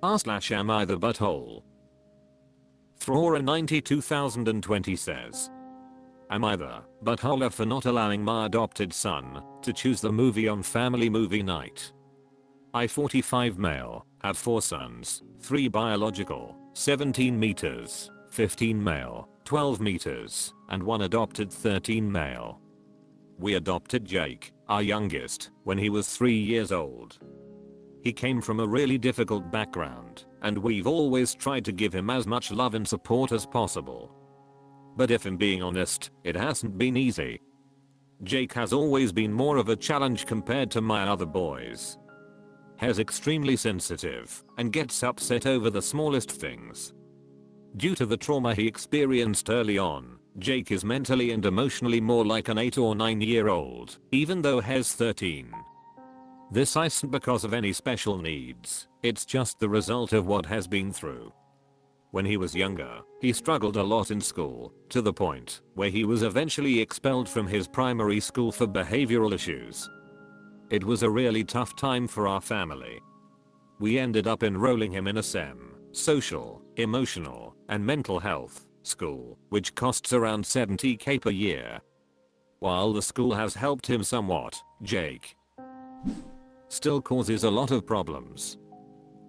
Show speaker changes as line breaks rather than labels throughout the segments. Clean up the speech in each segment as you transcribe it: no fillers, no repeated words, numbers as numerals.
Am I the butthole? Throra90 2020 says, am I the butthole for not allowing my adopted son to choose the movie on family movie night? I 45 male, have 4 sons, 3 biological, 17 meters, 15 male, 12 meters, and 1 adopted 13 male. We adopted Jake, our youngest, when he was 3 years old. He came from a really difficult background, and we've always tried to give him as much love and support as possible. But if I'm being honest, it hasn't been easy. Jake has always been more of a challenge compared to my other boys. He's extremely sensitive and gets upset over the smallest things. Due to the trauma he experienced early on, Jake is mentally and emotionally more like an 8 or 9-year-old, even though he's 13. This isn't because of any special needs, it's just the result of what he's been through. When he was younger, he struggled a lot in school, to the point where he was eventually expelled from his primary school for behavioral issues. It was a really tough time for our family. We ended up enrolling him in a SEM, social, emotional, and mental health school, which costs around $70,000 per year. While the school has helped him somewhat, Jake still causes a lot of problems.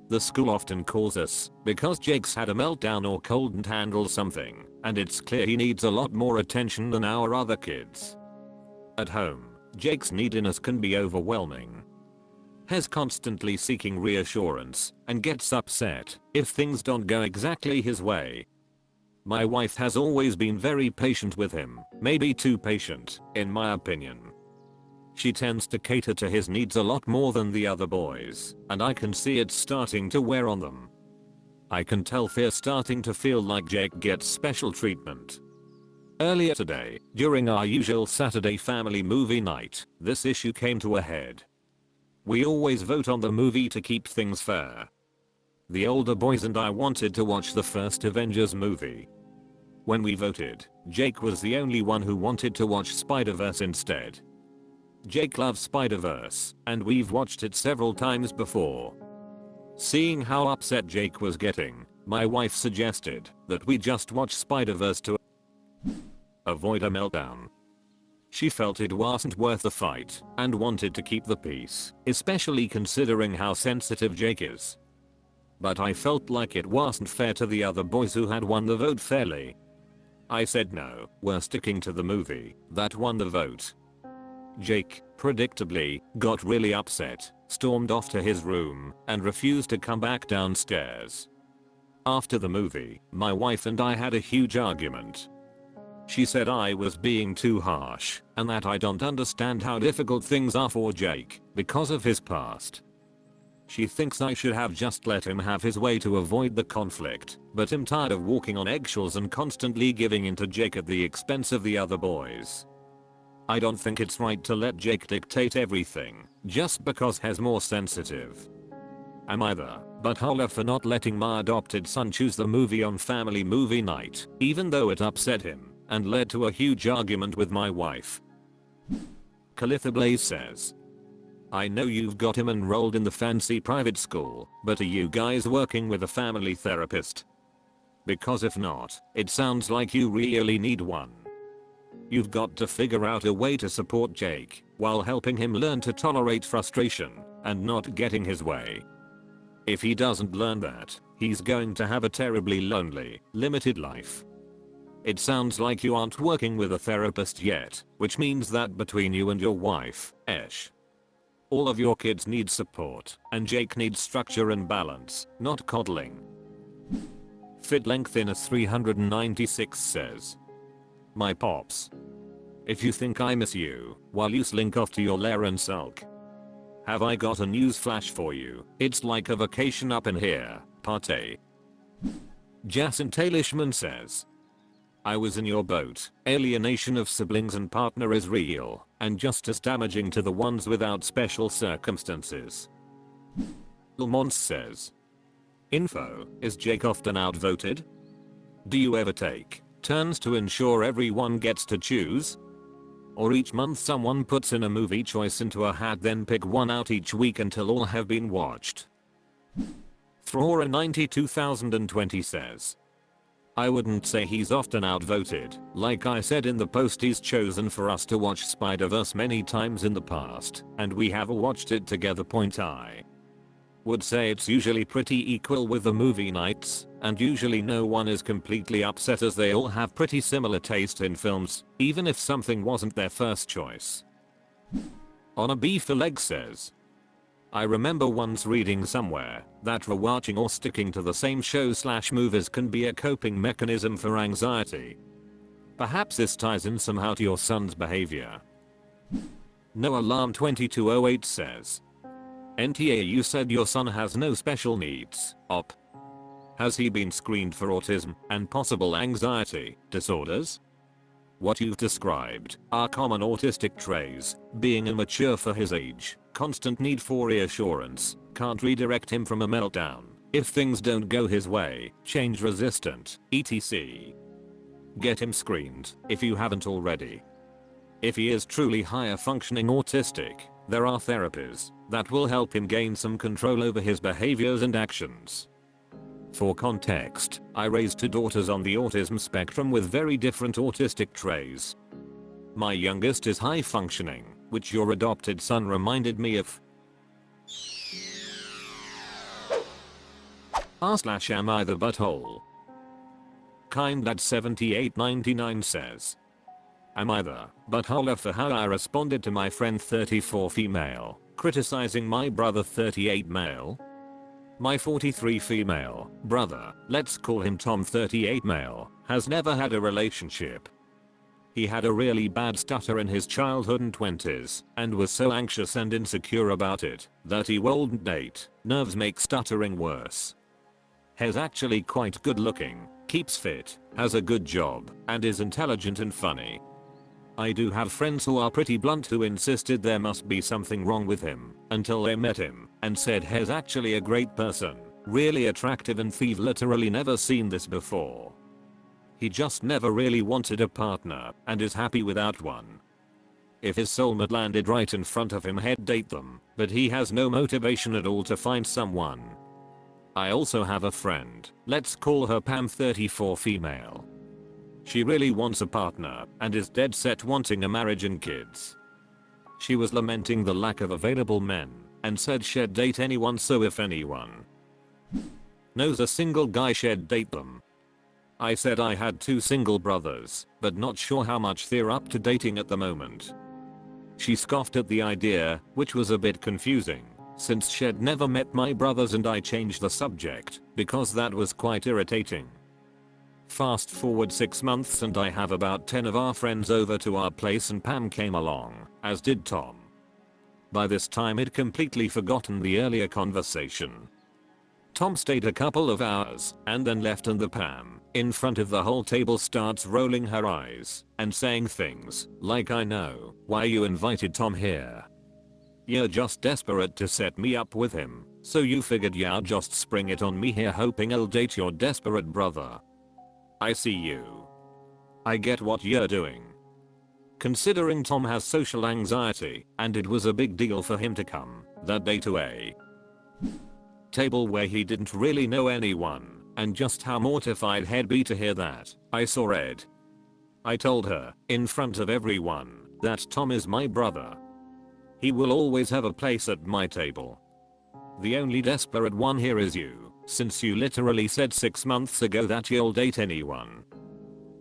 The school often calls us because Jake's had a meltdown or couldn't handle something, and it's clear he needs a lot more attention than our other kids. At home, Jake's neediness can be overwhelming. He's constantly seeking reassurance and gets upset if things don't go exactly his way. My wife has always been very patient with him, maybe too patient, in my opinion. She tends to cater to his needs a lot more than the other boys, and I can see it starting to wear on them. I can tell they're starting to feel like Jake gets special treatment. Earlier today, during our usual Saturday family movie night, this issue came to a head. We always vote on the movie to keep things fair. The older boys and I wanted to watch the first Avengers movie. When we voted, Jake was the only one who wanted to watch Spider-Verse instead. Jake loves Spider-Verse, and we've watched it several times before. Seeing how upset Jake was getting, my wife suggested that we just watch Spider-Verse to avoid a meltdown. She felt it wasn't worth the fight and wanted to keep the peace, especially considering how sensitive Jake is. But I felt like it wasn't fair to the other boys who had won the vote fairly. I said no, we're sticking to the movie that won the vote. Jake, predictably, got really upset, stormed off to his room, and refused to come back downstairs. After the movie, my wife and I had a huge argument. She said I was being too harsh, and that I don't understand how difficult things are for Jake, because of his past. She thinks I should have just let him have his way to avoid the conflict, but I'm tired of walking on eggshells and constantly giving in to Jake at the expense of the other boys. I don't think it's right to let Jake dictate everything, just because he's more sensitive. Am I the butthole for not letting my adopted son choose the movie on family movie night, even though it upset him and led to a huge argument with my wife? Calitha Blaze says, I know you've got him enrolled in the fancy private school, but are you guys working with a family therapist? Because if not, it sounds like you really need one. You've got to figure out a way to support Jake while helping him learn to tolerate frustration and not getting his way. If he doesn't learn that, he's going to have a terribly lonely, limited life. It sounds like you aren't working with a therapist yet, which means that between you and your wife, Esh, all of your kids need support, and Jake needs structure and balance, not coddling. Fit Length in a 396 says, my pops, if you think I miss you, while you slink off to your lair and sulk, have I got a news flash for you? It's like a vacation up in here, partay. Jason Taylishman says, I was in your boat. Alienation of siblings and partner is real, and just as damaging to the ones without special circumstances. Lamont says, info, is Jake often outvoted? Do you ever take turns to ensure everyone gets to choose? Or each month someone puts in a movie choice into a hat then pick one out each week until all have been watched? Throra92020 says, I wouldn't say he's often outvoted. Like I said in the post, he's chosen for us to watch Spider-Verse many times in the past, and we have watched it together. I would say it's usually pretty equal with the movie nights, and usually no one is completely upset as they all have pretty similar taste in films, even if something wasn't their first choice. On a beef leg says, I remember once reading somewhere that rewatching or sticking to the same shows/movies can be a coping mechanism for anxiety. Perhaps this ties in somehow to your son's behavior. No Alarm 2208 says, NTA, you said your son has no special needs. Op. Has he been screened for autism and possible anxiety disorders? What you've described are common autistic traits: being immature for his age, constant need for reassurance, can't redirect him from a meltdown, if things don't go his way, change resistant, etc. Get him screened if you haven't already. If he is truly higher functioning autistic, there are therapies that will help him gain some control over his behaviors and actions. For context, I raised 2 daughters on the autism spectrum with very different autistic traits. My youngest is high functioning, which your adopted son reminded me of. Am I the butthole? Kind at 7899 says, am I the butthole for how I responded to my friend 34 female, criticizing my brother 38 male? My 43 female brother, let's call him Tom 38 male, has never had a relationship. He had a really bad stutter in his childhood and 20s, and was so anxious and insecure about it that he wouldn't date. Nerves make stuttering worse. He's actually quite good looking, keeps fit, has a good job, and is intelligent and funny. I do have friends who are pretty blunt who insisted there must be something wrong with him until they met him and said he's actually a great person, really attractive, and they've literally never seen this before. He just never really wanted a partner and is happy without one. If his soulmate landed right in front of him, he'd date them, but he has no motivation at all to find someone. I also have a friend, let's call her Pam 34 female. She really wants a partner and is dead set wanting a marriage and kids. She was lamenting the lack of available men and said she'd date anyone, so if anyone knows a single guy, she'd date them. I said I had 2 single brothers, but not sure how much they're up to dating at the moment. She scoffed at the idea, which was a bit confusing, since she'd never met my brothers, and I changed the subject because that was quite irritating. Fast forward 6 months and I have about 10 of our friends over to our place, and Pam came along, as did Tom. By this time he'd completely forgotten the earlier conversation. Tom stayed a couple of hours and then left, and the Pam, in front of the whole table, starts rolling her eyes and saying things like, I know why you invited Tom here. You're just desperate to set me up with him, so you figured you'd just spring it on me here hoping I'll date your desperate brother. I see you. I get what you're doing. Considering Tom has social anxiety and it was a big deal for him to come that day to a table where he didn't really know anyone, and just how mortified he'd be to hear that, I saw red. I told her, in front of everyone, that Tom is my brother. He will always have a place at my table. The only desperate one here is you, since you literally said 6 months ago that you'll date anyone.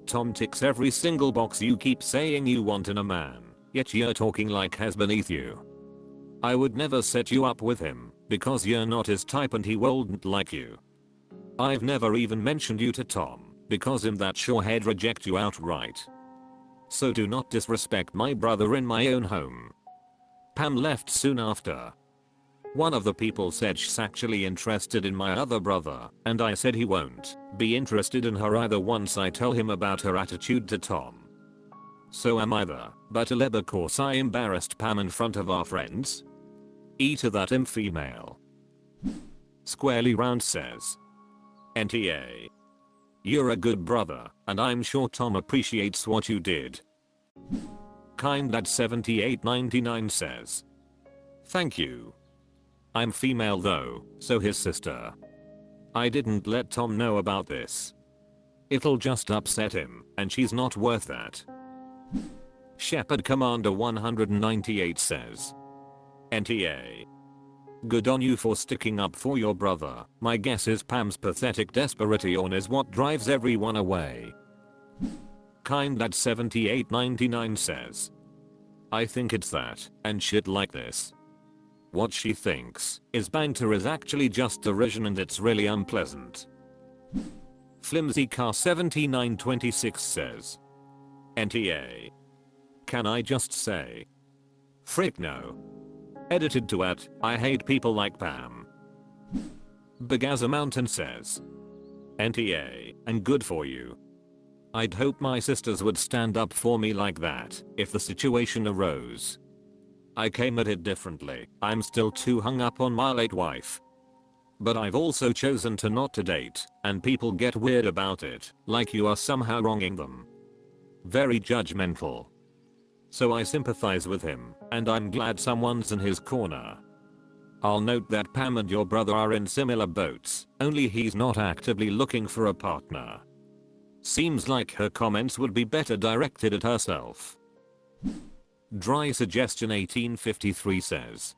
Tom ticks every single box you keep saying you want in a man, yet you're talking like he's beneath you. I would never set you up with him, because you're not his type and he wouldn't like you. I've never even mentioned you to Tom, because him that sure he'd reject you outright. So do not disrespect my brother in my own home. Pam left soon after. One of the people said she's actually interested in my other brother, and I said he won't be interested in her either once I tell him about her attitude to Tom. So am I the butthole because I embarrassed Pam in front of our friends? AITA that I'm female. Squarely Round says, NTA. You're a good brother, and I'm sure Tom appreciates what you did. Kind at 7899 says, thank you. I'm female though, so his sister I didn't let Tom know about this. It'll just upset him, and she's not worth that. Shepherd Commander 198 says, NTA. Good on you for sticking up for your brother. My guess is Pam's pathetic desperation is what drives everyone away. Kind at 7899 says, I think it's that, and shit like this. What she thinks is banter is actually just derision and it's really unpleasant. Flimsy Car 7926 says, NTA. Can I just say? Frick no. Edited to at, I hate people like Pam. Begaza Mountain says, NTA, and good for you. I'd hope my sisters would stand up for me like that if the situation arose. I came at it differently. I'm still too hung up on my late wife. But I've also chosen to not to date, and people get weird about it, like you are somehow wronging them. Very judgmental. So I sympathize with him, and I'm glad someone's in his corner. I'll note that Pam and your brother are in similar boats, only he's not actively looking for a partner. Seems like her comments would be better directed at herself. Dry Suggestion 1853 says,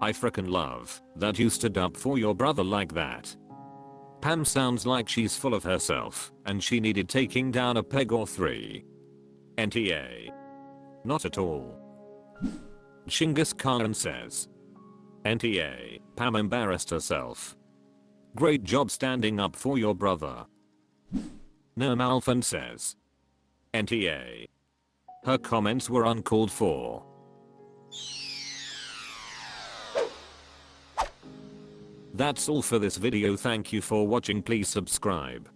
I frickin' love that you stood up for your brother like that. Pam sounds like she's full of herself, and she needed taking down a peg or three. NTA. Not at all. Shingus Khan says, NTA, Pam embarrassed herself. Great job standing up for your brother. Nerm Alphan says, NTA. Her comments were uncalled for. That's all for this video. Thank you for watching. Please subscribe.